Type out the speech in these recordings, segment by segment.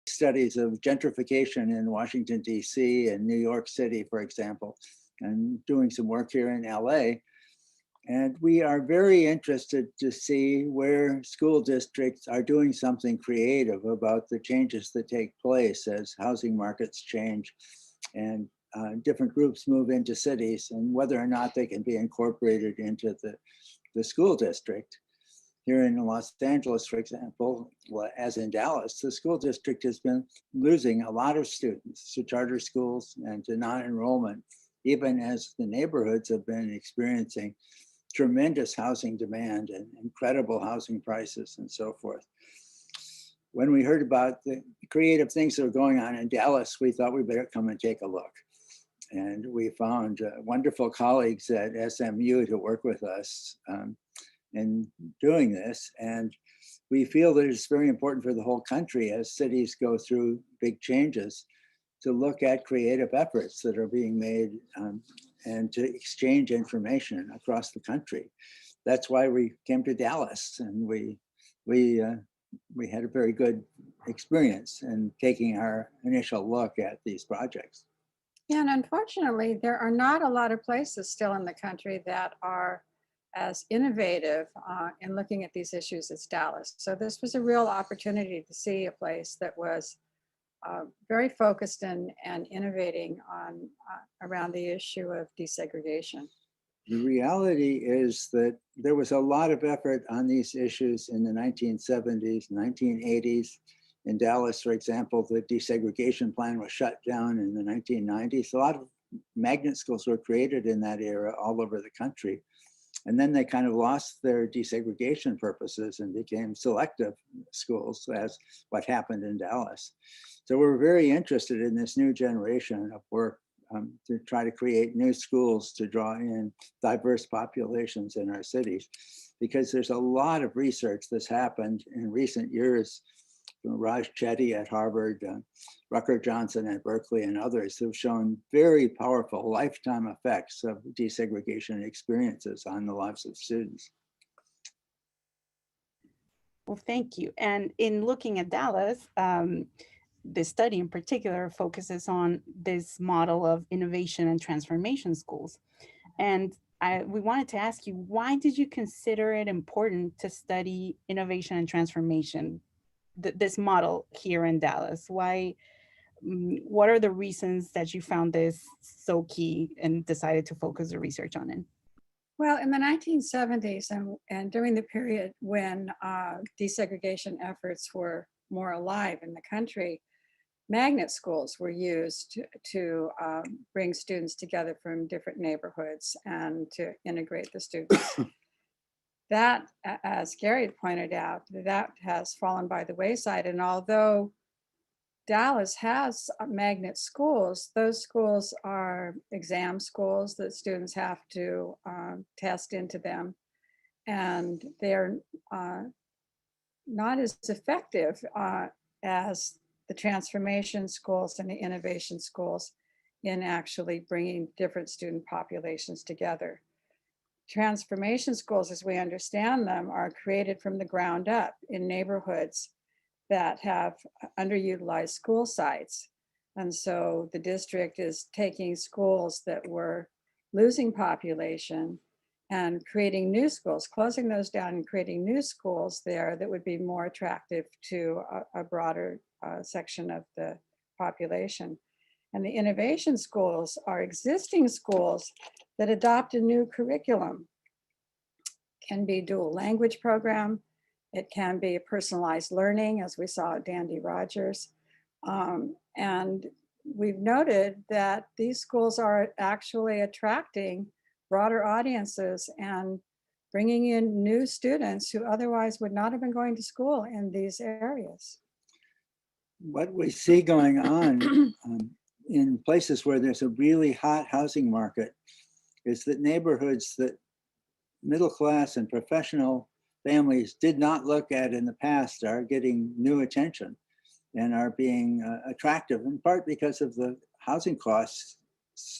studies of gentrification in Washington, D.C. and New York City, for example, and doing some work here in LA. And we are very interested to see where school districts are doing something creative about the changes that take place as housing markets change and different groups move into cities, and whether or not they can be incorporated into the school district. Here in Los Angeles, for example, as in Dallas, the school district has been losing a lot of students to charter schools and to non-enrollment, even as the neighborhoods have been experiencing tremendous housing demand and incredible housing prices and so forth. When we heard about the creative things that are going on in Dallas, we thought we better come and take a look. And we found wonderful colleagues at SMU to work with us in doing this. And we feel that it's very important for the whole country as cities go through big changes to look at creative efforts that are being made and to exchange information across the country. That's why we came to Dallas, and we had a very good experience in taking our initial look at these projects. Yeah, and unfortunately, there are not a lot of places still in the country that are as innovative in looking at these issues as Dallas. So this was a real opportunity to see a place that was very focused and innovating on around the issue of desegregation. The reality is that there was a lot of effort on these issues in the 1970s, 1980s. In Dallas, for example, the desegregation plan was shut down in the 1990s. A lot of magnet schools were created in that era all over the country. And then they kind of lost their desegregation purposes and became selective schools, as what happened in Dallas. So we're very interested in this new generation of work to try to create new schools to draw in diverse populations in our cities, because there's a lot of research that's happened in recent years from Raj Chetty at Harvard, Rucker Johnson at Berkeley, and others who've shown very powerful lifetime effects of desegregation experiences on the lives of students. Well, thank you. And in looking at Dallas, this study in particular focuses on this model of innovation and transformation schools. And we wanted to ask you, why did you consider it important to study innovation and transformation, this model here in Dallas? Why? What are the reasons that you found this so key and decided to focus the research on it? Well, in the 1970s and during the period when desegregation efforts were more alive in the country, magnet schools were used to bring students together from different neighborhoods and to integrate the students. That, as Gary pointed out, that has fallen by the wayside. And although Dallas has magnet schools, those schools are exam schools that students have to test into them. And they're not as effective as the transformation schools and the innovation schools in actually bringing different student populations together. Transformation schools, as we understand them, are created from the ground up in neighborhoods that have underutilized school sites. And so the district is taking schools that were losing population and creating new schools, closing those down and creating new schools there that would be more attractive to a broader section of the population. And the innovation schools are existing schools that adopt a new curriculum. It can be dual language program. It can be personalized learning, as we saw at Dandy Rogers. And we've noted that these schools are actually attracting broader audiences and bringing in new students who otherwise would not have been going to school in these areas. What we see going on in places where there's a really hot housing market is that neighborhoods that middle class and professional families did not look at in the past are getting new attention and are being attractive, in part because of the housing costs,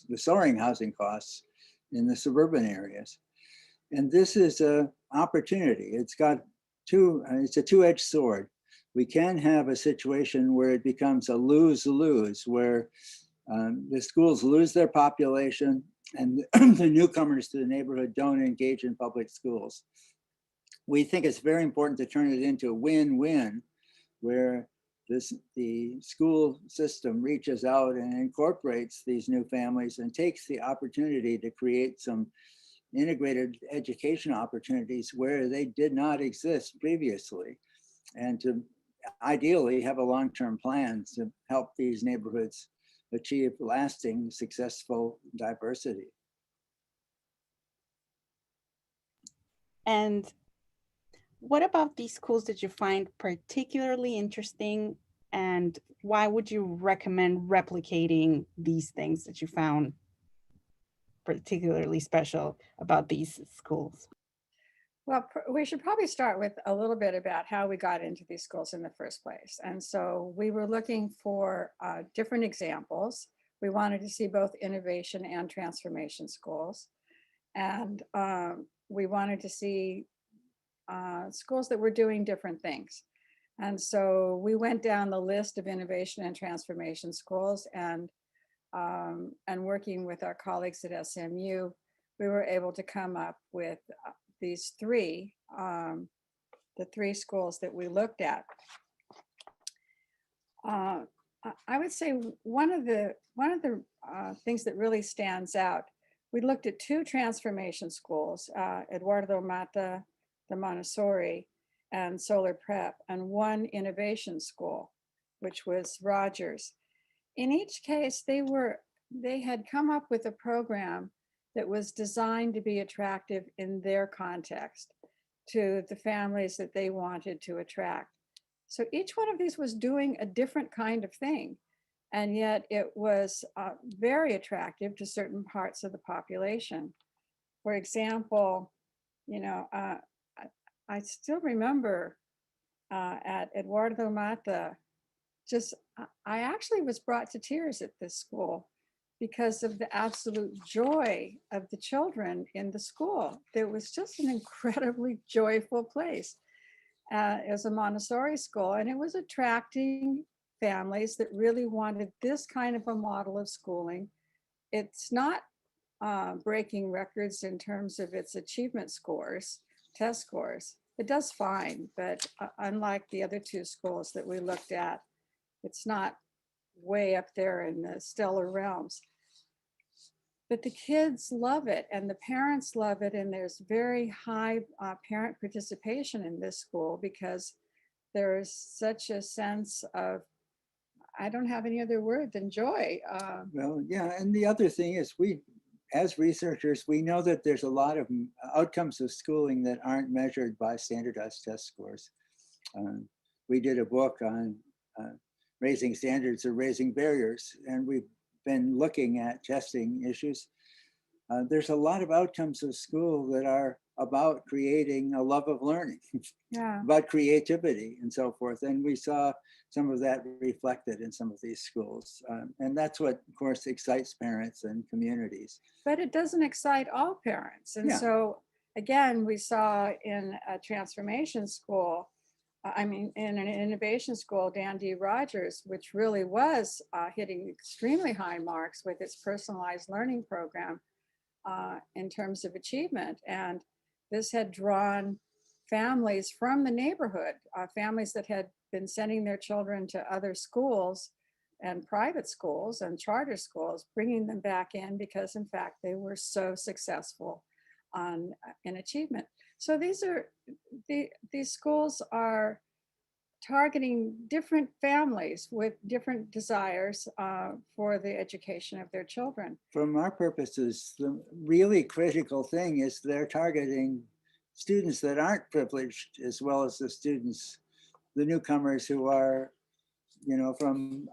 the soaring housing costs in the suburban areas. And this is an opportunity. It's a two-edged sword. we can have a situation where it becomes a lose-lose, where the schools lose their population and the newcomers to the neighborhood don't engage in public schools. We think it's very important to turn it into a win-win, where the school system reaches out and incorporates these new families and takes the opportunity to create some integrated education opportunities where they did not exist previously, and to ideally have a long-term plan to help these neighborhoods achieve lasting, successful diversity. And what about these schools did you find particularly interesting, and why would you recommend replicating these things that you found particularly special about these schools? Well, we should probably start with a little bit about how we got into these schools in the first place. And so we were looking for different examples. We wanted to see both innovation and transformation schools. And we wanted to see schools that were doing different things. And so we went down the list of innovation and transformation schools, and working with our colleagues at SMU, we were able to come up with these three, the three schools that we looked at. I would say one of the things that really stands out, we looked at two transformation schools, Eduardo Mata, the Montessori, and Solar Prep, and one innovation school, which was Rogers. In each case, they had come up with a program that was designed to be attractive in their context to the families that they wanted to attract. So each one of these was doing a different kind of thing, and yet it was very attractive to certain parts of the population. For example, you know, I still remember at Eduardo Mata, I actually was brought to tears at this school because of the absolute joy of the children in the school. It was just an incredibly joyful place. It was a Montessori school, and it was attracting families that really wanted this kind of a model of schooling. It's not breaking records in terms of its achievement scores, test scores. It does fine, but unlike the other two schools that we looked at, it's not way up there in the stellar realms. But the kids love it and the parents love it, and there's very high parent participation in this school because there's such a sense of, I don't have any other word than joy. Well, yeah, and the other thing is as researchers, we know that there's a lot of outcomes of schooling that aren't measured by standardized test scores. We did a book on raising standards or raising barriers, and we've been looking at testing issues. There's a lot of outcomes of school that are about creating a love of learning, Yeah. about creativity and so forth. And we saw some of that reflected in some of these schools. And that's what, of course, excites parents and communities. But it doesn't excite all parents. And Yeah. so again, we saw in a transformation school, in an innovation school, Dan D. Rogers, which really was hitting extremely high marks with its personalized learning program in terms of achievement. And this had drawn families from the neighborhood, families that had been sending their children to other schools and private schools and charter schools, bringing them back in because in fact they were so successful in achievement. So these schools are targeting different families with different desires for the education of their children. From our purposes, the really critical thing is they're targeting students that aren't privileged, as well as the students, the newcomers who are, from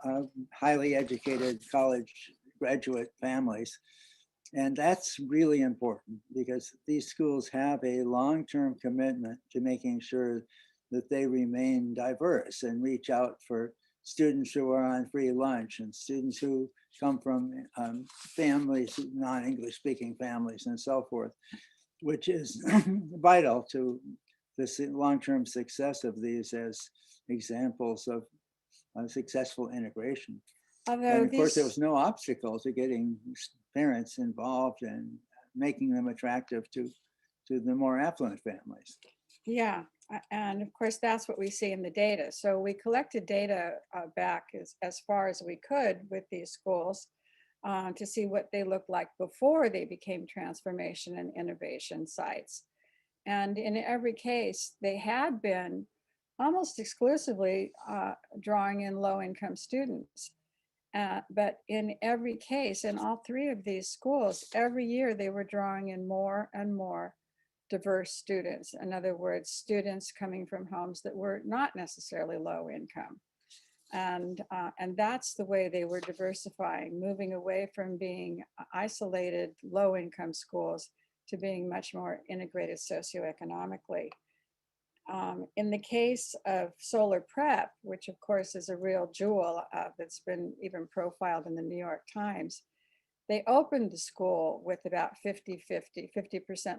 highly educated college graduate families. And that's really important because these schools have a long-term commitment to making sure that they remain diverse and reach out for students who are on free lunch and students who come from families, non-English speaking families and so forth, which is vital to the long-term success of these as examples of successful integration. Although And of course, there these, was no obstacle to getting parents involved and making them attractive to the more affluent families. yeah, and of course, that's what we see in the data. So we collected data back as far as we could with these schools to see what they looked like before they became transformation and innovation sites. And in every case, they had been almost exclusively drawing in low-income students. But in every case, in all three of these schools, every year they were drawing in more and more diverse students. In other words, students coming from homes that were not necessarily low income. And that's the way they were diversifying, moving away from being isolated low income schools to being much more integrated socioeconomically. In the case of Solar Prep, which of course is a real jewel that's been even profiled in the New York Times, they opened the school with about 50%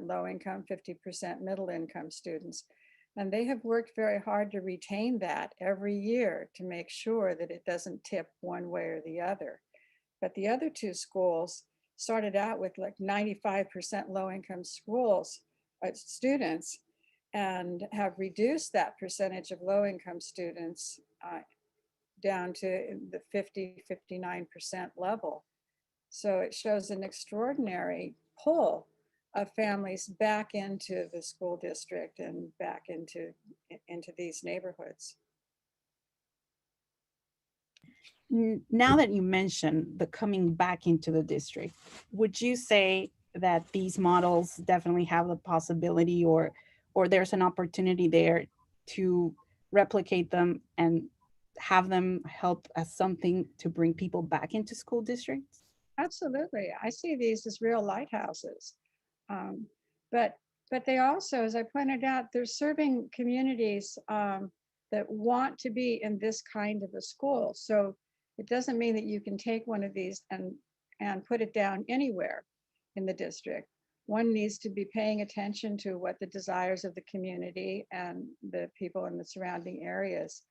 low income, 50% middle income students. And they have worked very hard to retain that every year to make sure that it doesn't tip one way or the other. But the other two schools started out with like 95% low income students, and have reduced that percentage of low income students down to the 59% level. So it shows an extraordinary pull of families back into the school district and back into these neighborhoods. Now that you mentioned the coming back into the district, would you say that these models definitely have the possibility or there's an opportunity there to replicate them and have them help as something to bring people back into school districts? Absolutely. I see these as real lighthouses. Um, but they also, as I pointed out, they're serving communities that want to be in this kind of a school. So it doesn't mean that you can take one of these and put it down anywhere in the district. One needs to be paying attention to what the desires of the community and the people in the surrounding areas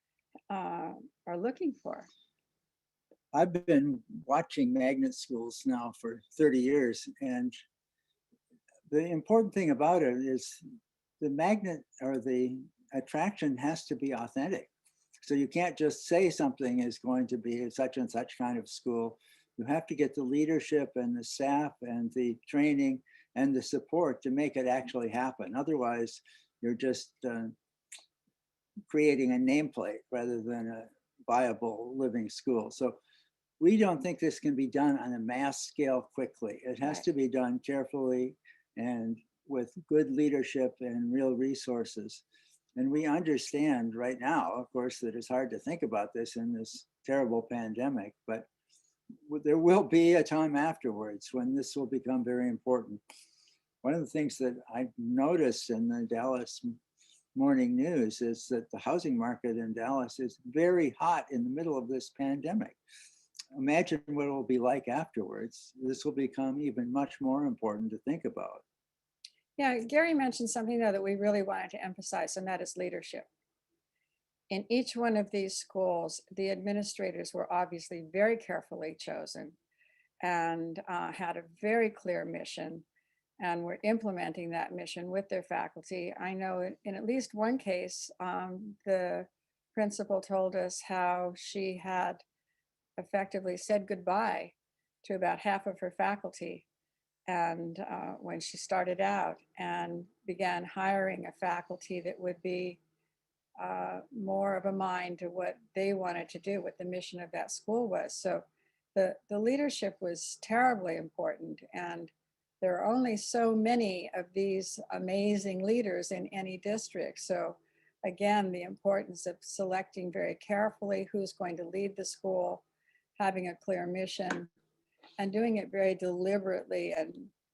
are looking for. I've been watching magnet schools now for 30 years, and the important thing about it is the magnet or the attraction has to be authentic. So you can't just say something is going to be such and such kind of school. You have to get the leadership and the staff and the training and the support to make it actually happen. Otherwise, you're just creating a nameplate rather than a viable living school. So we don't think this can be done on a mass scale quickly. It has to be done carefully and with good leadership and real resources. And we understand right now, of course, that it's hard to think about this in this terrible pandemic, but there will be a time afterwards when this will become very important. One of the things that I noticed in the Dallas Morning News is that the housing market in Dallas is very hot in the middle of this pandemic. Imagine what it will be like afterwards. This will become even much more important to think about. Yeah, Gary mentioned something though that we really wanted to emphasize, and that is leadership. In each one of these schools, the administrators were obviously very carefully chosen and had a very clear mission, and were implementing that mission with their faculty. I know in at least one case, the principal told us how she had effectively said goodbye to about half of her faculty and when she started out, and began hiring a faculty that would be more of a mind to what they wanted to do, what the mission of that school was. So the leadership was terribly important, and there are only so many of these amazing leaders in any district. So again, the importance of selecting very carefully who's going to lead the school, having a clear mission, and doing it very deliberately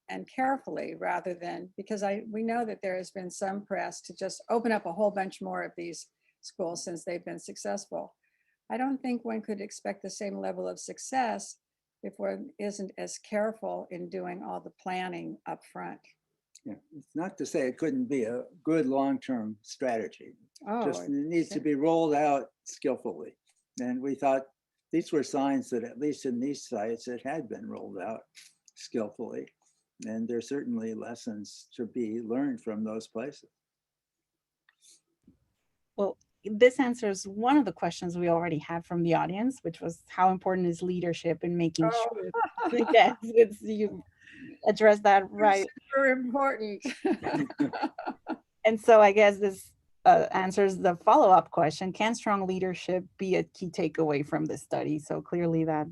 and carefully, rather than, because we know that there has been some press to just open up a whole bunch more of these schools since they've been successful. I don't think one could expect the same level of success if one isn't as careful in doing all the planning up front. Yeah, it's not to say it couldn't be a good long-term strategy. Just Oh, it needs to be rolled out skillfully. And we thought these were signs that at least in these sites, it had been rolled out skillfully. And there's certainly lessons to be learned from those places. Well, this answers one of the questions we already had from the audience, which was how important is leadership in making oh, sure. Yes, it's you address that right. super important. And so I guess this answers the follow-up question: can strong leadership be a key takeaway from this study? So clearly, that's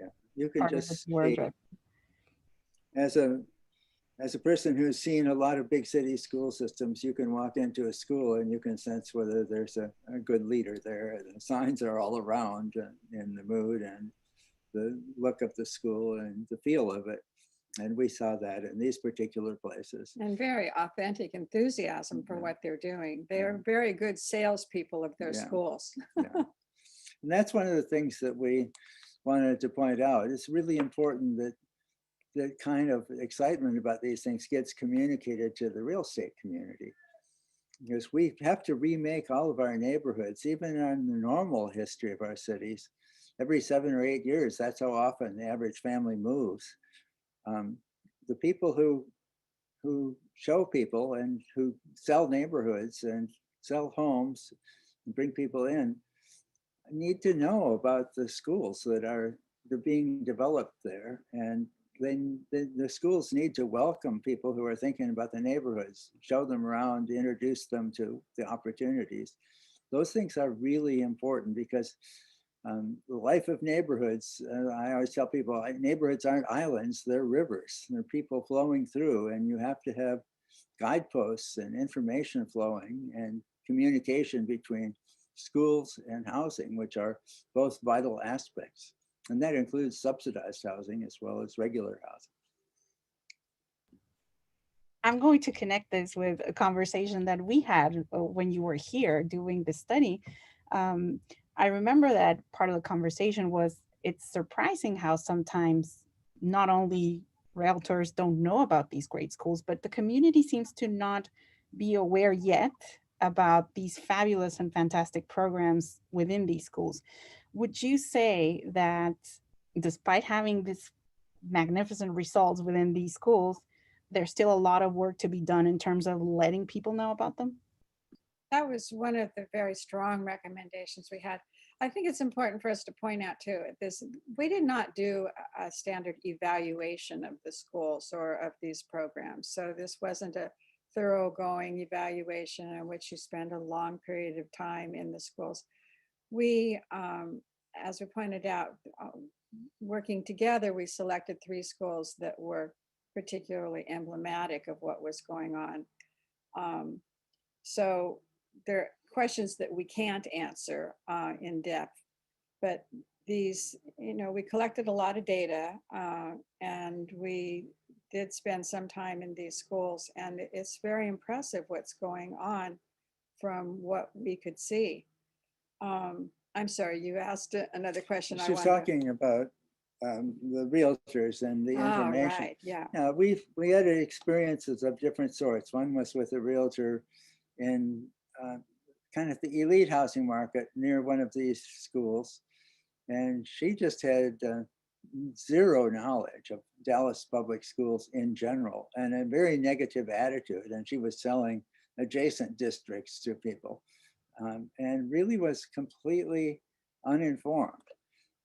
Yeah, you can part of the just word. see as a person who's seen a lot of big city school systems, you can walk into a school and you can sense whether there's a good leader there. The signs are all around in the mood and the look of the school and the feel of it. And we saw that in these particular places. And very authentic enthusiasm for Yeah. what they're doing. They're very good salespeople of their Yeah. schools. Yeah. And that's one of the things that we wanted to point out. It's really important that that kind of excitement about these things gets communicated to the real estate community, because we have to remake all of our neighborhoods, even on the normal history of our cities. Every 7 or 8 years, that's how often the average family moves. The people who show people and who sell neighborhoods and sell homes and bring people in need to know about the schools that are being developed there. And then the schools need to welcome people who are thinking about the neighborhoods, show them around, introduce them to the opportunities. Those things are really important because the life of neighborhoods, I always tell people, neighborhoods aren't islands, they're rivers. They're people flowing through, and you have to have guideposts and information flowing and communication between schools and housing, which are both vital aspects. And that includes subsidized housing as well as regular housing. I'm going to connect this with a conversation that we had when you were here doing the study. Um, I remember that part of the conversation was it's surprising how sometimes not only realtors don't know about these great schools, but the community seems to not be aware yet about these fabulous and fantastic programs within these schools. Would you say that despite having these magnificent results within these schools, there's still a lot of work to be done in terms of letting people know about them? That was one of the very strong recommendations we had. I think it's important for us to point out too, this, we did not do a standard evaluation of the schools or of these programs. So this wasn't a thoroughgoing evaluation in which you spend a long period of time in the schools. We, as we pointed out, working together, we selected 3 schools that were particularly emblematic of what was going on. So there are questions that we can't answer in depth, but these, we collected a lot of data and we did spend some time in these schools, and it's very impressive what's going on from what we could see. I'm sorry, you asked another question. She's talking about the realtors and the information. Right, yeah. Now, we had experiences of different sorts. One was with a realtor in kind of the elite housing market near one of these schools. And she just had zero knowledge of Dallas public schools in general and a very negative attitude. And she was selling adjacent districts to people and really was completely uninformed.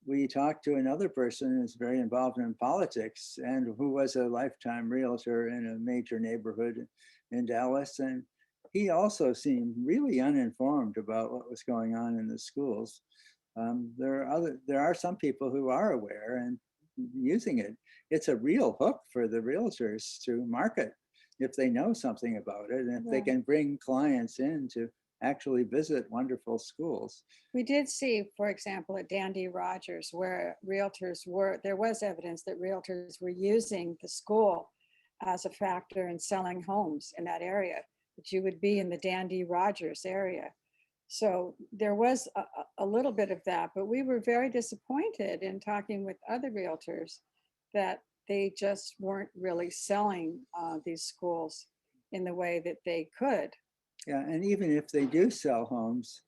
We talked to another person who's very involved in politics and who was a lifetime realtor in a major neighborhood in Dallas. And he also seemed really uninformed about what was going on in the schools. There are some people who are aware and using it. It's a real hook for the realtors to market if they know something about it, and if they can bring clients in to actually visit wonderful schools. We did see, for example, at Dandy Rogers, where there was evidence that realtors were using the school as a factor in selling homes in that area, that you would be in the Dandy Rogers area. So there was a little bit of that, but we were very disappointed in talking with other realtors that they just weren't really selling these schools in the way that they could. Yeah, and even if they do sell homes,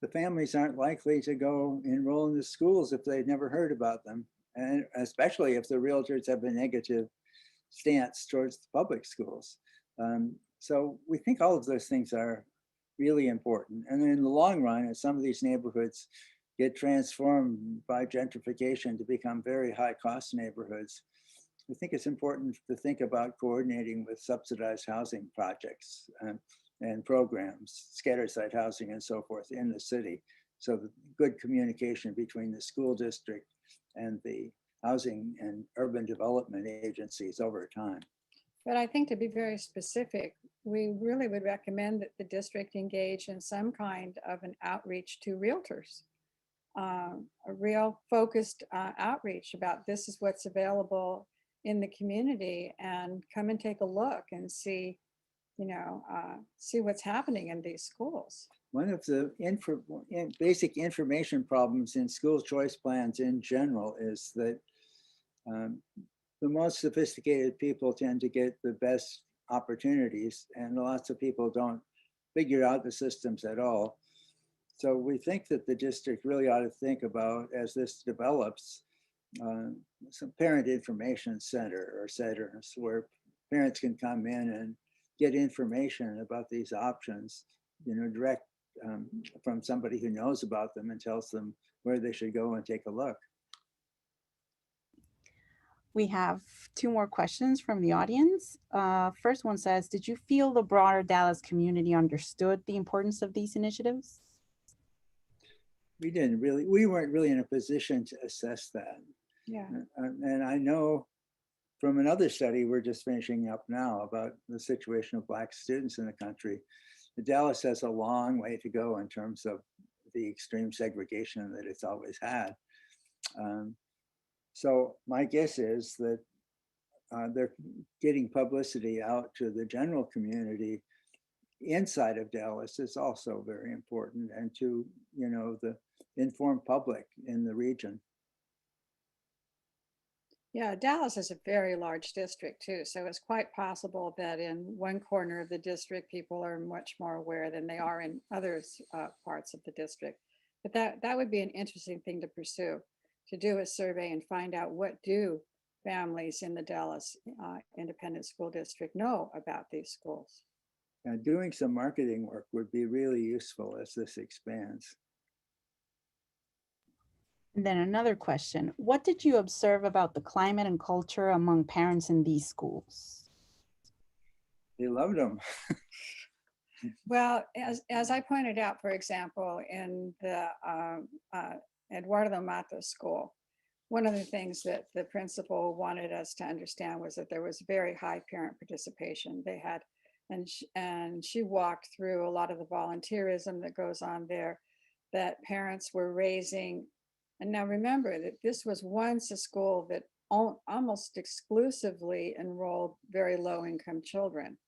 the families aren't likely to go enroll in the schools if they've never heard about them. And especially if the realtors have a negative stance towards the public schools. So we think all of those things are really important. And in the long run, as some of these neighborhoods get transformed by gentrification to become very high cost neighborhoods, I think it's important to think about coordinating with subsidized housing projects and programs, scatter site housing and so forth in the city. So the good communication between the school district and the housing and urban development agencies over time. But I think to be very specific, we really would recommend that the district engage in some kind of an outreach to realtors. A real focused outreach about this is what's available in the community, and come and take a look and see, see what's happening in these schools. One of the basic information problems in school choice plans in general is that um, the most sophisticated people tend to get the best opportunities, and lots of people don't figure out the systems at all. So we think that the district really ought to think about, as this develops, some parent information center or centers where parents can come in and get information about these options, direct from somebody who knows about them and tells them where they should go and take a look. We have two more questions from the audience. First one says, did you feel the broader Dallas community understood the importance of these initiatives? We weren't really in a position to assess that. Yeah. And I know from another study we're just finishing up now about the situation of Black students in the country, Dallas has a long way to go in terms of the extreme segregation that it's always had. So my guess is that they're getting publicity out to the general community inside of Dallas is also very important, and to the informed public in the region. Yeah, Dallas is a very large district too, so it's quite possible that in one corner of the district, people are much more aware than they are in other parts of the district. But that would be an interesting thing to pursue, to do a survey and find out what do families in the Dallas Independent School District know about these schools. And doing some marketing work would be really useful as this expands. And then another question, what did you observe about the climate and culture among parents in these schools? They loved them. Well, as I pointed out, for example, in the Eduardo Matos School, one of the things that the principal wanted us to understand was that there was very high parent participation. They had, and she walked through a lot of the volunteerism that goes on there, that parents were raising. And now remember that this was once a school that almost exclusively enrolled very low income children.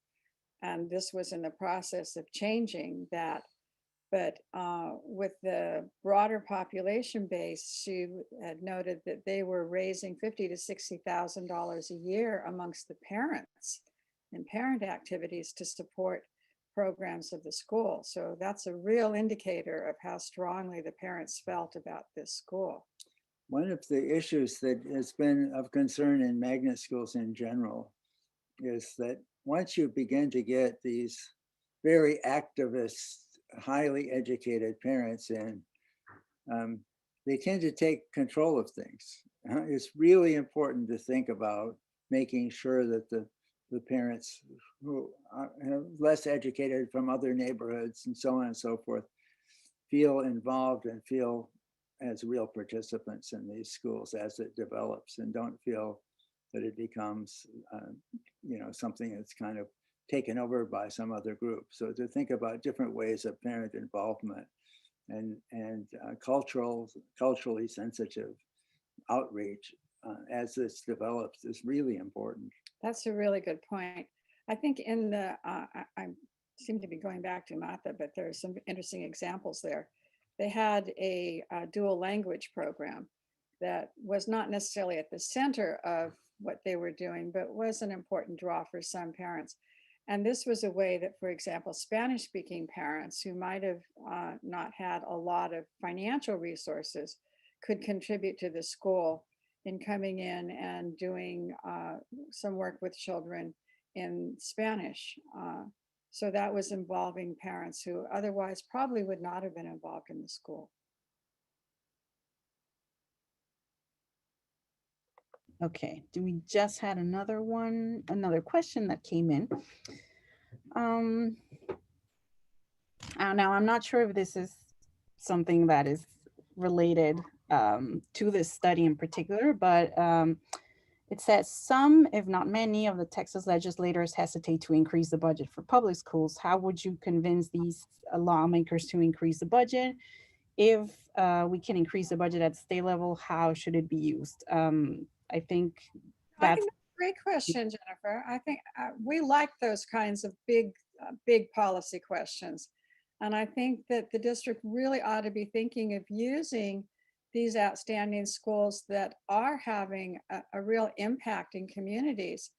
And this was in the process of changing that. But with the broader population base, she had noted that they were raising $50,000 to $60,000 a year amongst the parents and parent activities to support programs of the school. So that's a real indicator of how strongly the parents felt about this school. One of the issues that has been of concern in magnet schools in general is that once you begin to get these very activist, highly educated parents in, they tend to take control of things. It's really important to think about making sure that the parents who are less educated from other neighborhoods and so on and so forth feel involved and feel as real participants in these schools as it develops, and don't feel that it becomes something that's kind of taken over by some other group. So to think about different ways of parent involvement and culturally sensitive outreach as this develops is really important. That's a really good point. I think in the, I seem to be going back to Mata, but there are some interesting examples there. They had a dual language program that was not necessarily at the center of what they were doing, but was an important draw for some parents. And this was a way that, for example, Spanish-speaking parents who might have not had a lot of financial resources could contribute to the school in coming in and doing some work with children in Spanish. So that was involving parents who otherwise probably would not have been involved in the school. Okay, do we just had another question that came in? Um, now I'm not sure if this is something that is related to this study in particular, but it says some, if not many, of the Texas legislators hesitate to increase the budget for public schools. How would you convince these lawmakers to increase the budget? If we can increase the budget at state level, how should it be used? I think I that's think that's a great question, Jennifer. I think we like those kinds of big policy questions. And I think that the district really ought to be thinking of using these outstanding schools that are having a real impact in communities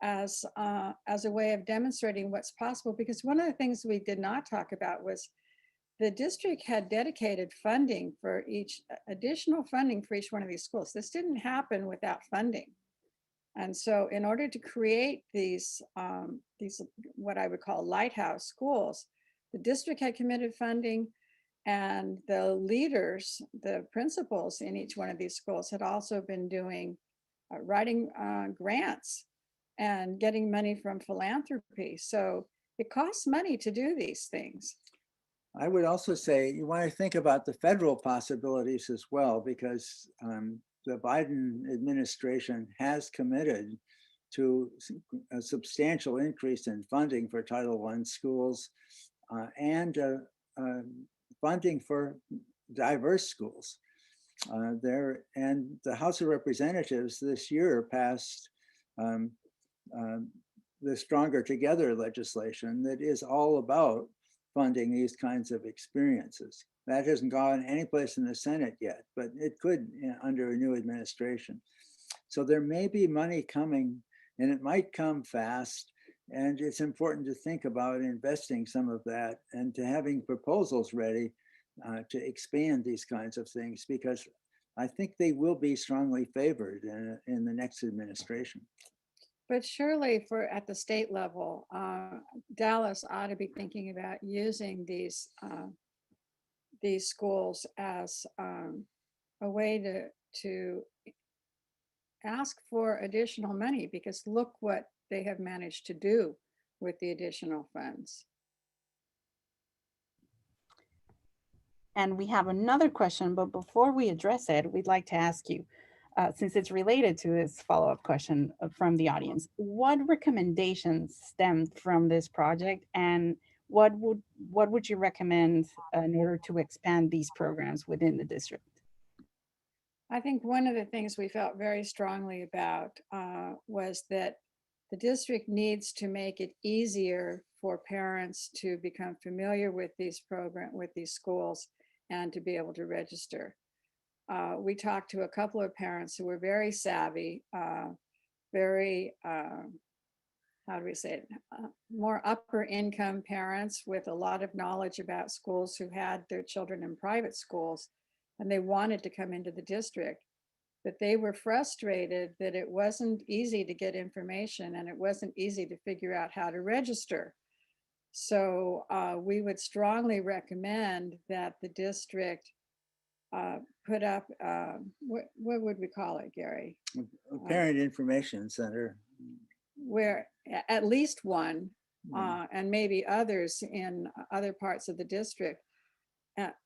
as a way of demonstrating what's possible. Because one of the things we did not talk about was the district had dedicated funding for additional funding for each one of these schools. This didn't happen without funding. And so in order to create these what I would call lighthouse schools, the district had committed funding, and the leaders, the principals in each one of these schools had also been doing writing grants and getting money from philanthropy. So it costs money to do these things. I would also say you want to think about the federal possibilities as well, because the Biden administration has committed to a substantial increase in funding for Title I schools and funding for diverse schools. And the House of Representatives this year passed the Stronger Together legislation that is all about funding these kinds of experiences. That hasn't gone anyplace in the Senate yet, but it could under a new administration. So there may be money coming, and it might come fast. And it's important to think about investing some of that and to having proposals ready to expand these kinds of things, because I think they will be strongly favored in the next administration. But surely at the state level, Dallas ought to be thinking about using these schools as a way to ask for additional money, because look what they have managed to do with the additional funds. And we have another question, but before we address it, we'd like to ask you, since it's related to this follow-up question from the audience, what recommendations stemmed from this project, and what would you recommend in order to expand these programs within the district? I think one of the things we felt very strongly about was that the district needs to make it easier for parents to become familiar with these schools and to be able to register. We talked to a couple of parents who were very savvy, very, how do we say it, more upper income parents with a lot of knowledge about schools who had their children in private schools, and they wanted to come into the district. But they were frustrated that it wasn't easy to get information and it wasn't easy to figure out how to register. So we would strongly recommend that the district put up, what would we call it, Gary? A parent information center. Where at least one, and maybe others in other parts of the district,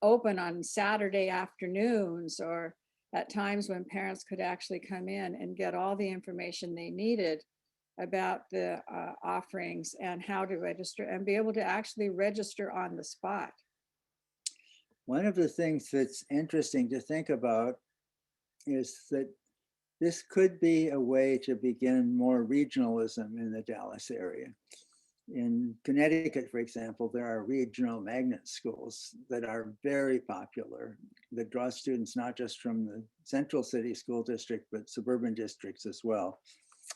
open on Saturday afternoons, or at times when parents could actually come in and get all the information they needed about the offerings and how to register, and be able to actually register on the spot. One of the things that's interesting to think about is that this could be a way to begin more regionalism in the Dallas area. In Connecticut, for example, there are regional magnet schools that are very popular, that draw students not just from the central city school district, but suburban districts as well.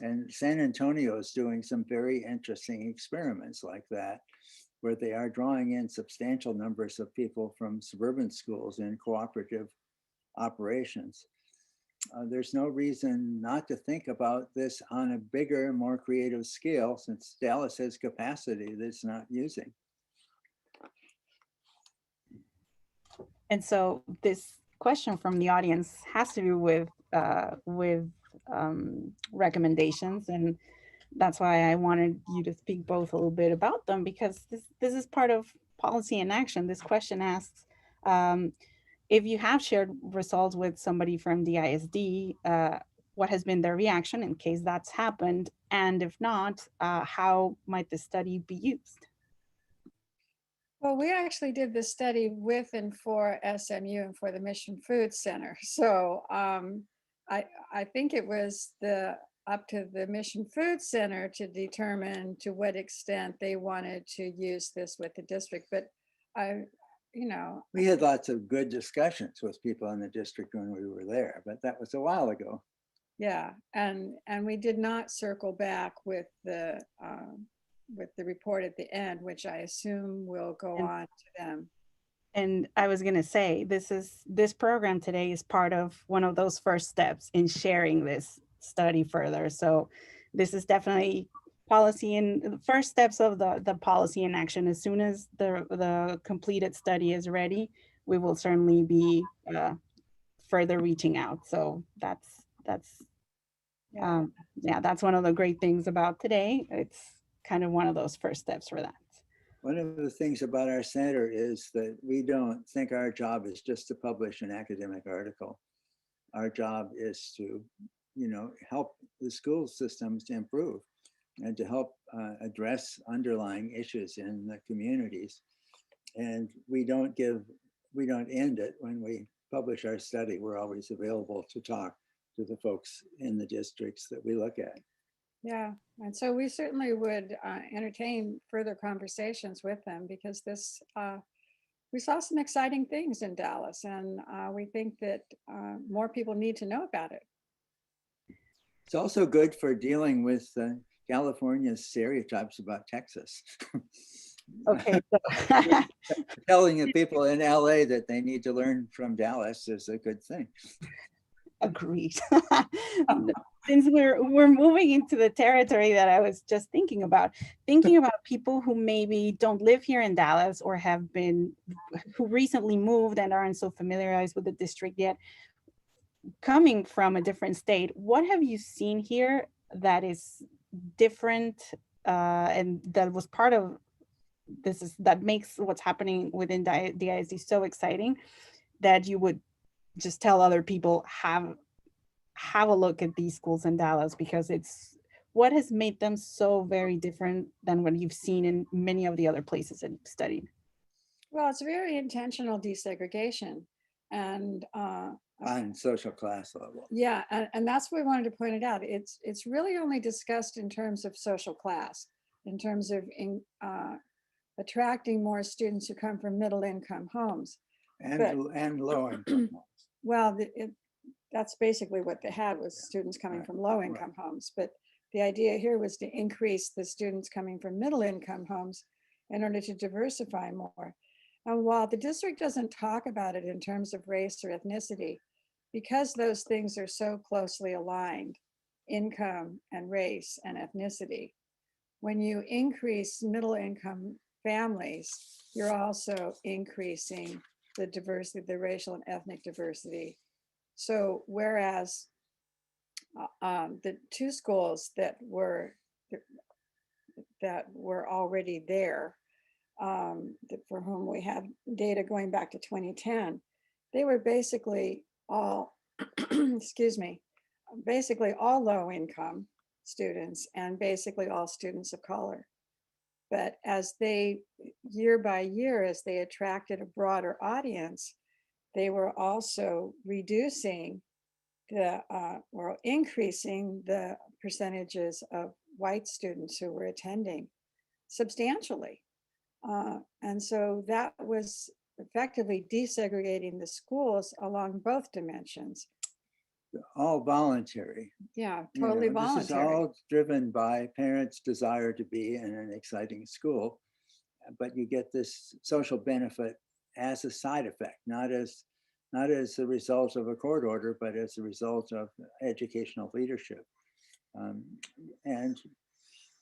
And San Antonio is doing some very interesting experiments like that, where they are drawing in substantial numbers of people from suburban schools in cooperative operations. There's no reason not to think about this on a bigger, more creative scale, since Dallas has capacity that it's not using. And so this question from the audience has to do with recommendations, and that's why I wanted you to speak both a little bit about them, because this is part of policy in action. This question asks, if you have shared results with somebody from the ISD, what has been their reaction in case that's happened? And if not, how might the study be used? Well, we actually did this study with and for SMU and for the Mission Food Center. So I think it was up to the Mission Food Center to determine to what extent they wanted to use this with the district. But we had lots of good discussions with people in the district when we were there, but that was a while ago. Yeah, and we did not circle back with the report at the end, which I assume will go on to them. And I was going to say, this program today is part of one of those first steps in sharing this study further. So this is definitely policy and the first steps of the policy in action. As soon as the completed study is ready, we will certainly be further reaching out. So that's that's one of the great things about today. It's kind of one of those first steps for that. One of the things about our center is that we don't think our job is just to publish an academic article. Our job is to, help the school systems to improve and to help address underlying issues in the communities. And we don't end it when we publish our study. We're always available to talk to the folks in the districts that we look at. Yeah, and so we certainly would entertain further conversations with them, because we saw some exciting things in Dallas, and we think that more people need to know about it. It's also good for dealing with California's stereotypes about Texas. Okay. Telling the people in LA that they need to learn from Dallas is a good thing. Agreed. Since we're moving into the territory that I was just thinking about people who maybe don't live here in Dallas or who recently moved and aren't so familiarized with the district yet, coming from a different state, what have you seen here that is different and that was part of that makes what's happening within the ISD so exciting, that you would just tell other people, have a look at these schools in Dallas, because it's what has made them so very different than what you've seen in many of the other places that you've studied? Well, it's very intentional desegregation, and on social class level. Yeah, and that's what we wanted to point it out. It's really only discussed in terms of social class, in terms of attracting more students who come from middle income homes. And low income homes. Well, that's basically what they had, was students coming from low income homes. But the idea here was to increase the students coming from middle income homes in order to diversify more. And while the district doesn't talk about it in terms of race or ethnicity, because those things are so closely aligned, income and race and ethnicity, when you increase middle income families, you're also increasing the diversity, the racial and ethnic diversity. So whereas the two schools that were already there, for whom we have data going back to 2010, they were basically all, excuse me, basically all low income students and basically all students of color. But as they, year by year, as they attracted a broader audience, they were also reducing or increasing the percentages of white students who were attending substantially. And so that was effectively desegregating the schools along both dimensions. all voluntary. Yeah, You know, totally This is voluntary. all driven by parents' desire to be in an exciting school, but you get this social benefit as a side effect, not as a result of a court order, but as a result of educational leadership. Um, and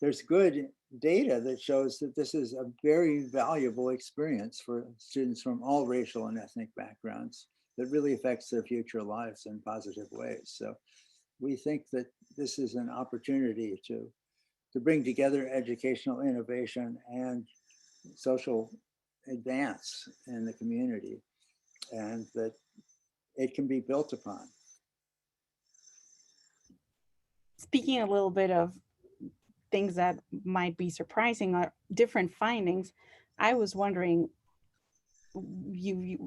there's good data that shows that this is a very valuable experience for students from all racial and ethnic backgrounds that really affects their future lives in positive ways. So we think that this is an opportunity to bring together educational innovation and social advance in the community, and that it can be built upon. Speaking a little bit of things that might be surprising or different findings, I was wondering,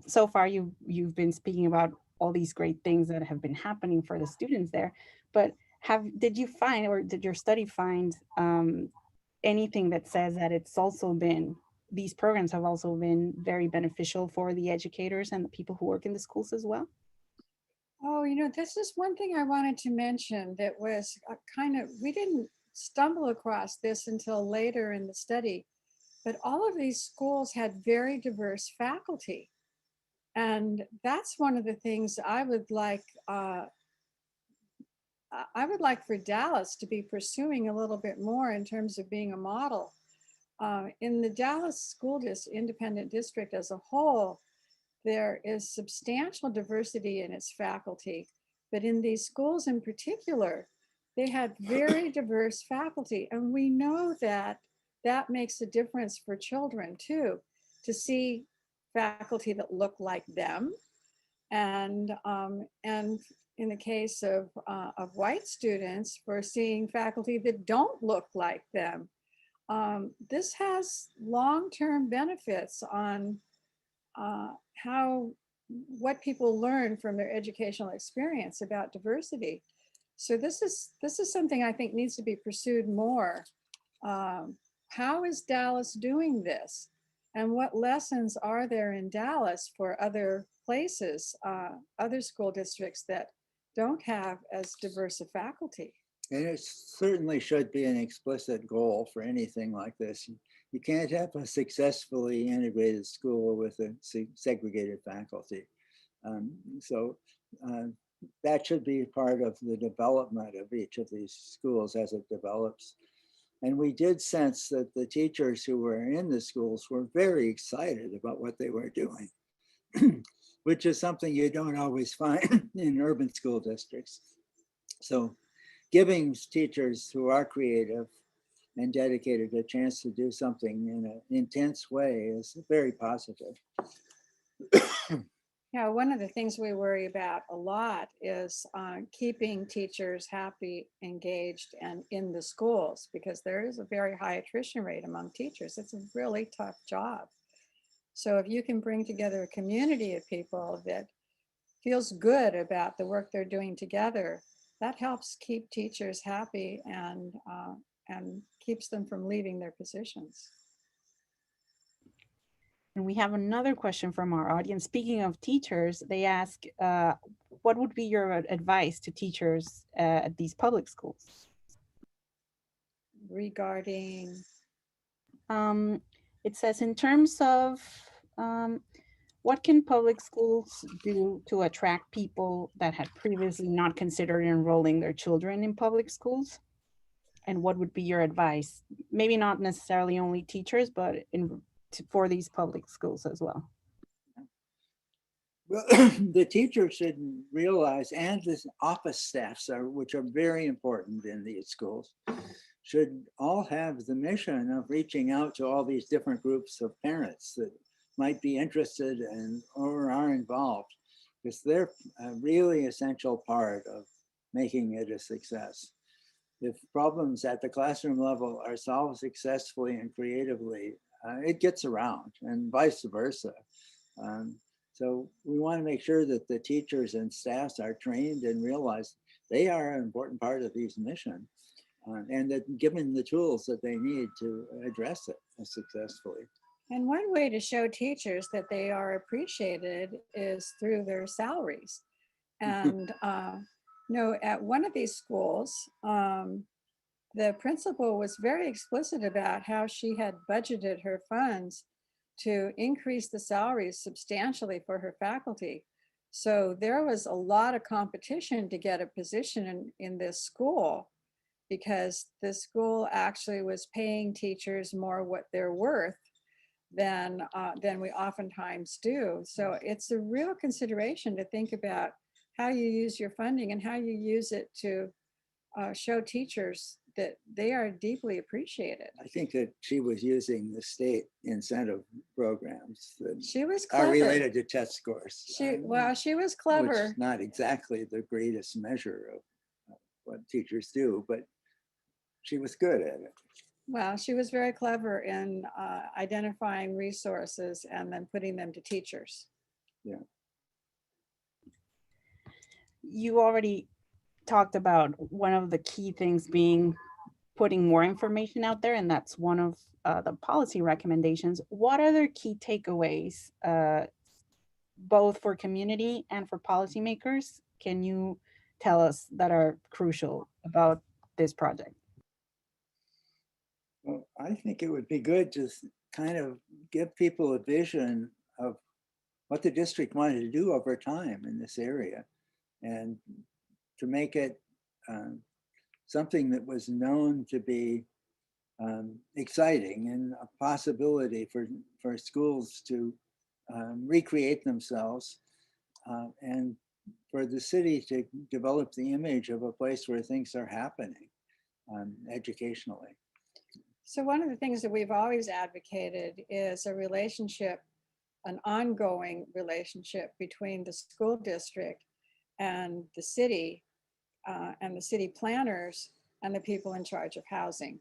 so far you've been speaking about all these great things that have been happening for the students there, but did you find, or did your study find anything that says that it's also been, these programs have also been very beneficial for the educators and the people who work in the schools as well? Oh, this is one thing I wanted to mention that was we didn't stumble across this until later in the study, but all of these schools had very diverse faculty. And that's one of the things I would like for Dallas to be pursuing a little bit more in terms of being a model. In the Dallas Independent District as a whole, there is substantial diversity in its faculty, but in these schools in particular, they had very diverse faculty. And we know that that makes a difference for children too, to see faculty that look like them. And in the case of white students, for seeing faculty that don't look like them. This has long-term benefits on what people learn from their educational experience about diversity. So this is something I think needs to be pursued more. How is Dallas doing this? And what lessons are there in Dallas for other places, other school districts that don't have as diverse a faculty? And it certainly should be an explicit goal for anything like this. You can't have a successfully integrated school with a segregated faculty. So that should be part of the development of each of these schools as it develops. And we did sense that the teachers who were in the schools were very excited about what they were doing, which is something you don't always find in urban school districts. So giving teachers who are creative and dedicated a chance to do something in an intense way is very positive. Yeah, one of the things we worry about a lot is keeping teachers happy, engaged, and in the schools, because there is a very high attrition rate among teachers. It's a really tough job. So if you can bring together a community of people that feels good about the work they're doing together, that helps keep teachers happy and keeps them from leaving their positions. And we have another question from our audience. Speaking of teachers, they ask, what would be your advice to teachers at these public schools? Regarding? It says, in terms of what can public schools do to attract people that had previously not considered enrolling their children in public schools? And what would be your advice? Maybe not necessarily only teachers, but for these public schools as well. Well, the teachers should realize, and the office staffs, which are very important in these schools, should all have the mission of reaching out to all these different groups of parents that might be interested in or are involved, because they're a really essential part of making it a success. If problems at the classroom level are solved successfully and creatively, it gets around, and vice versa. So we want to make sure that the teachers and staffs are trained and realize they are an important part of these mission, and that given the tools that they need to address it successfully. And one way to show teachers that they are appreciated is through their salaries. And No, at one of these schools, the principal was very explicit about how she had budgeted her funds to increase the salaries substantially for her faculty. So there was a lot of competition to get a position in this school, because the school actually was paying teachers more what they're worth than we oftentimes do. So it's a real consideration to think about how you use your funding and how you use it to show teachers that they are deeply appreciated. I think that she was using the state incentive programs that She was are clever. related to test scores. Well, she was Which clever. is not exactly the greatest measure of what teachers do, but she was good at it. Well, she was very clever in identifying resources and then putting them to teachers. You already talked about one of the key things being putting more information out there, and that's one of the policy recommendations. What other key takeaways, both for community and for policymakers, can you tell us that are crucial about this project? Well, I think it would be good to kind of give people a vision of what the district wanted to do over time in this area, and to make it something that was known to be exciting and a possibility for schools to recreate themselves, and for the city to develop the image of a place where things are happening educationally. So one of the things that we've always advocated is a relationship, an ongoing relationship between the school district and the city planners and the people in charge of housing.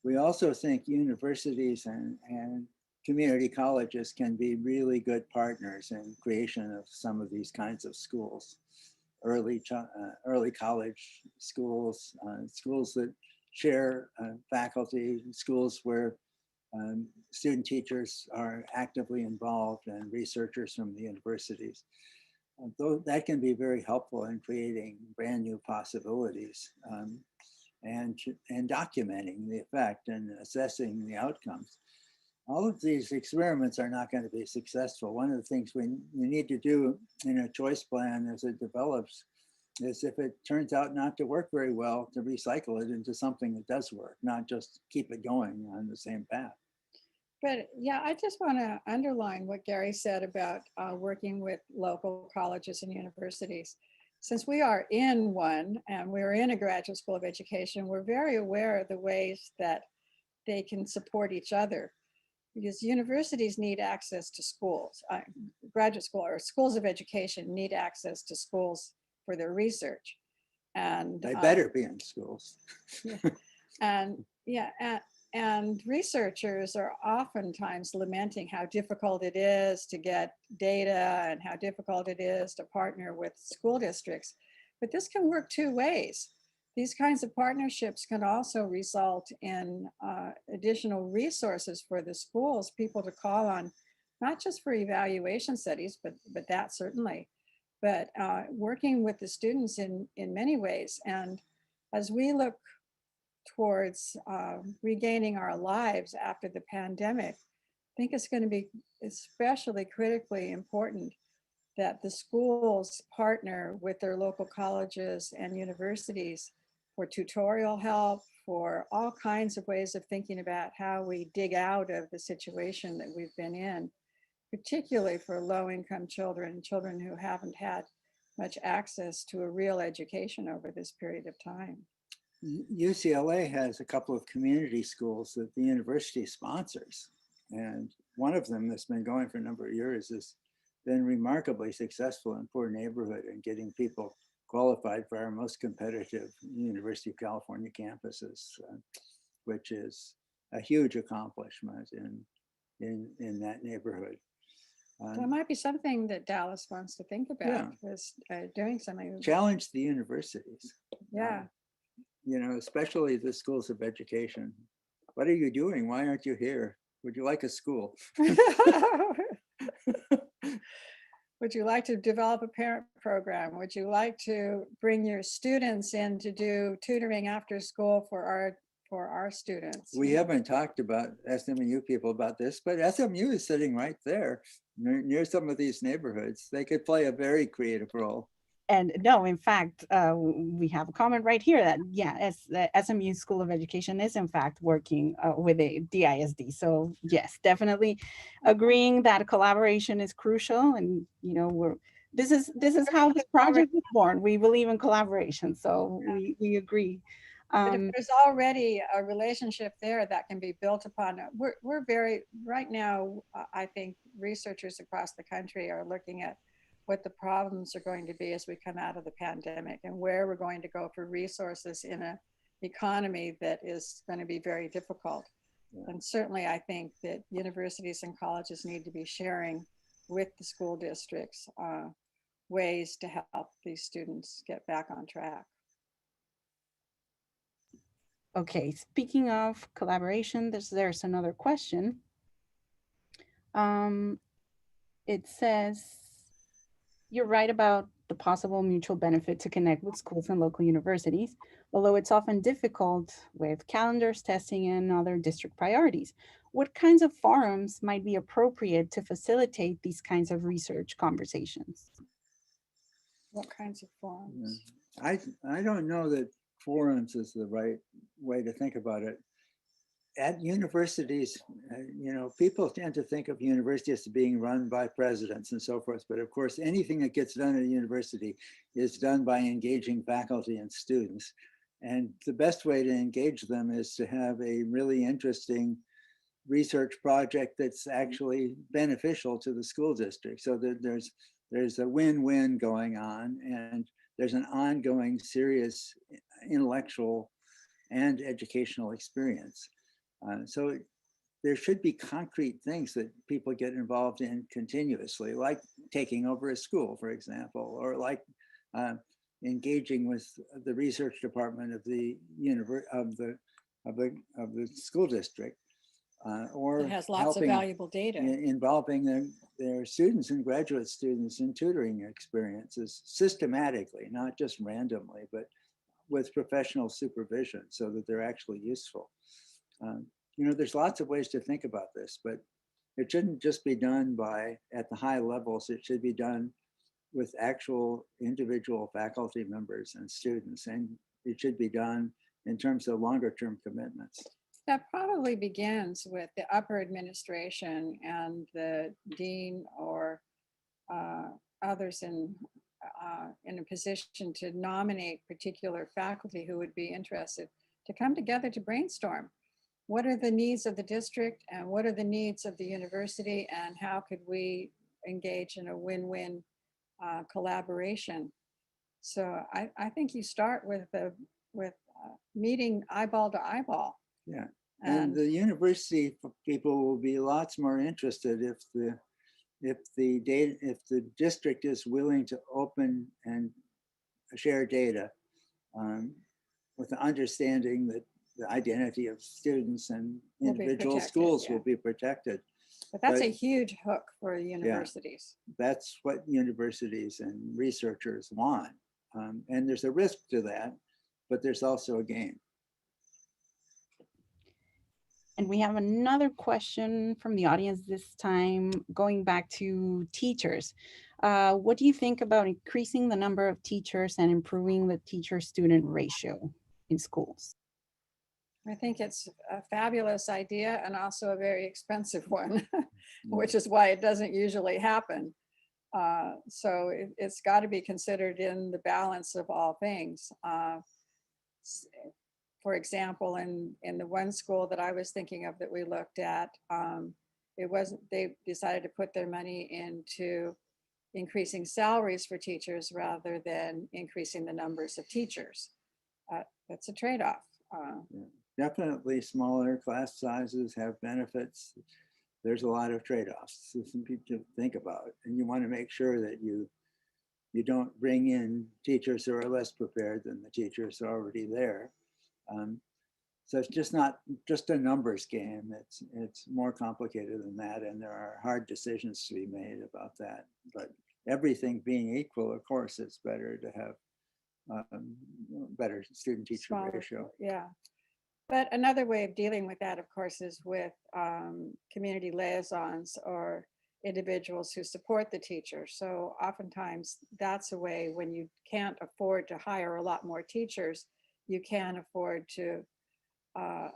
We also think universities and community colleges can be really good partners in creation of some of these kinds of schools. Early college schools, schools that share faculty, schools where student teachers are actively involved, and researchers from the universities. Though that can be very helpful in creating brand new possibilities, and documenting the effect and assessing the outcomes. All of these experiments are not going to be successful. One of the things we need to do in a choice plan as it develops is, if it turns out not to work very well, to recycle it into something that does work, not just keep it going on the same path. But yeah, I just want to underline what Gary said about working with local colleges and universities. Since we are in one and we're in a graduate school of education, we're very aware of the ways that they can support each other, because universities need access to schools. Graduate school or schools of education need access to schools for their research. And They better be in schools. And researchers are oftentimes lamenting how difficult it is to get data and how difficult it is to partner with school districts. But this can work two ways. These kinds of partnerships can also result in additional resources for the schools, people to call on, not just for evaluation studies, but that certainly, but working with the students in many ways. And as we look towards regaining our lives after the pandemic, I think it's going to be especially critically important that the schools partner with their local colleges and universities for tutorial help, for all kinds of ways of thinking about how we dig out of the situation that we've been in, particularly for low-income children, children who haven't had much access to a real education over this period of time. UCLA has a couple of community schools that the university sponsors. And one of them that's been going for a number of years has been remarkably successful in poor neighborhood and getting people qualified for our most competitive University of California campuses, which is a huge accomplishment in that neighborhood. That might be something that Dallas wants to think about, is doing something. Challenge the universities. Yeah. Especially the schools of education. What are you doing? Why aren't you here? Would you like a school? Would you like to develop a parent program? Would you like to bring your students in to do tutoring after school for our students? We haven't talked about SMU people about this, but SMU is sitting right there near some of these neighborhoods. They could play a very creative role. And no, in fact, we have a comment right here that, yeah, the SMU School of Education is in fact working with a DISD. So yes, definitely agreeing that collaboration is crucial. And, you know, this is how this project was born. We believe in collaboration. So we agree. But if there's already a relationship there that can be built upon, we're very, right now, I think researchers across the country are looking at what the problems are going to be as we come out of the pandemic and where we're going to go for resources in an economy that is going to be very difficult. Yeah. And certainly I think that universities and colleges need to be sharing with the school districts ways to help these students get back on track. Okay, speaking of collaboration, there's another question. It says, you're right about the possible mutual benefit to connect with schools and local universities, although it's often difficult with calendars, testing, and other district priorities. What kinds of forums might be appropriate to facilitate these kinds of research conversations? What kinds of forums? I don't know that forums is the right way to think about it. At universities, you know, people tend to think of universities as being run by presidents and so forth. But of course, anything that gets done at a university is done by engaging faculty and students. And the best way to engage them is to have a really interesting research project that's actually beneficial to the school district. So that there's a win-win going on, and there's an ongoing serious intellectual and educational experience. So there should be concrete things that people get involved in continuously, like taking over a school, for example, or like engaging with the research department of the school district, or it has lots of valuable data, involving their students and graduate students in tutoring experiences systematically, not just randomly, but with professional supervision, so that they're actually useful. You know, there's lots of ways to think about this, but it shouldn't just be done at the high levels. It should be done with actual individual faculty members and students, and it should be done in terms of longer term commitments. That probably begins with the upper administration and the dean or others in a position to nominate particular faculty who would be interested to come together to brainstorm. What are the needs of the district and what are the needs of the university, and how could we engage in a win-win collaboration? So I think you start with meeting eyeball to eyeball. Yeah, and the university people will be lots more interested if the district is willing to open and share data with the understanding that the identity of students and individual schools will be protected. But that's a huge hook for universities. Yeah, that's what universities and researchers want. And there's a risk to that, but there's also a gain. And we have another question from the audience this time, going back to teachers. What do you think about increasing the number of teachers and improving the teacher-student ratio in schools? I think it's a fabulous idea and also a very expensive one, which is why it doesn't usually happen. So it's got to be considered in the balance of all things. For example, in the one school that I was thinking of that we looked at, they decided to put their money into increasing salaries for teachers rather than increasing the numbers of teachers. That's a trade-off. Definitely smaller class sizes have benefits. There's a lot of trade-offs to think about, and you want to make sure that you don't bring in teachers who are less prepared than the teachers already there. So it's just not just a numbers game. It's more complicated than that, and there are hard decisions to be made about that. But everything being equal, of course, it's better to have better student-teacher Smaller, ratio. yeah. But another way of dealing with that, of course, is with community liaisons or individuals who support the teacher. So oftentimes that's a way when you can't afford to hire a lot more teachers, you can afford to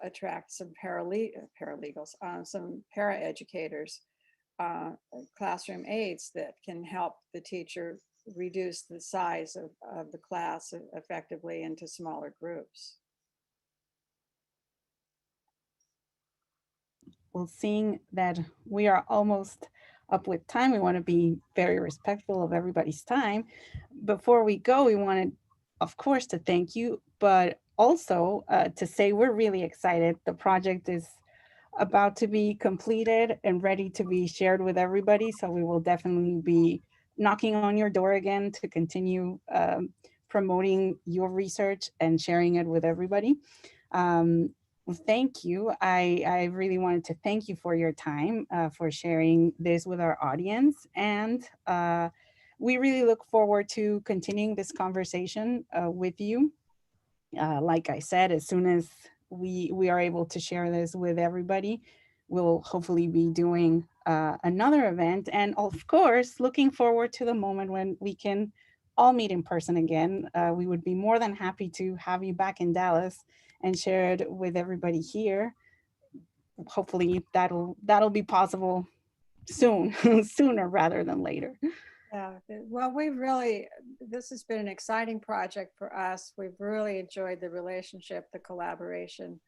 attract some paralegals, some paraeducators, classroom aides that can help the teacher reduce the size of the class effectively into smaller groups. Well, seeing that we are almost up with time, we want to be very respectful of everybody's time. Before we go, we wanted, of course, to thank you, but also to say we're really excited. The project is about to be completed and ready to be shared with everybody. So we will definitely be knocking on your door again to continue promoting your research and sharing it with everybody. Well, thank you. I really wanted to thank you for your time, for sharing this with our audience. And we really look forward to continuing this conversation with you. Like I said, as soon as we are able to share this with everybody, we'll hopefully be doing another event. And of course, looking forward to the moment when we can all meet in person again. We would be more than happy to have you back in Dallas and share it with everybody here. Hopefully that'll be possible soon, sooner rather than later. Yeah, well, this has been an exciting project for us. We've really enjoyed the relationship, the collaboration.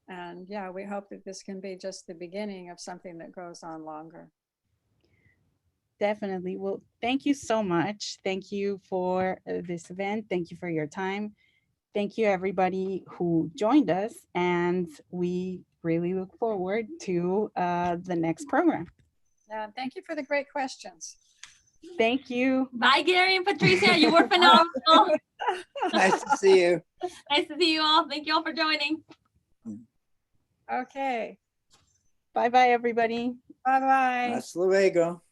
And yeah, we hope that this can be just the beginning of something that goes on longer. Definitely. Well, thank you so much. Thank you for this event. Thank you for your time. Thank you, everybody who joined us. And we really look forward to the next program. Yeah, thank you for the great questions. Thank you. Bye, Gary and Patricia. You were phenomenal. Nice to see you. Nice to see you all. Thank you all for joining. Okay. Bye-bye, everybody. Bye-bye. Hasta luego.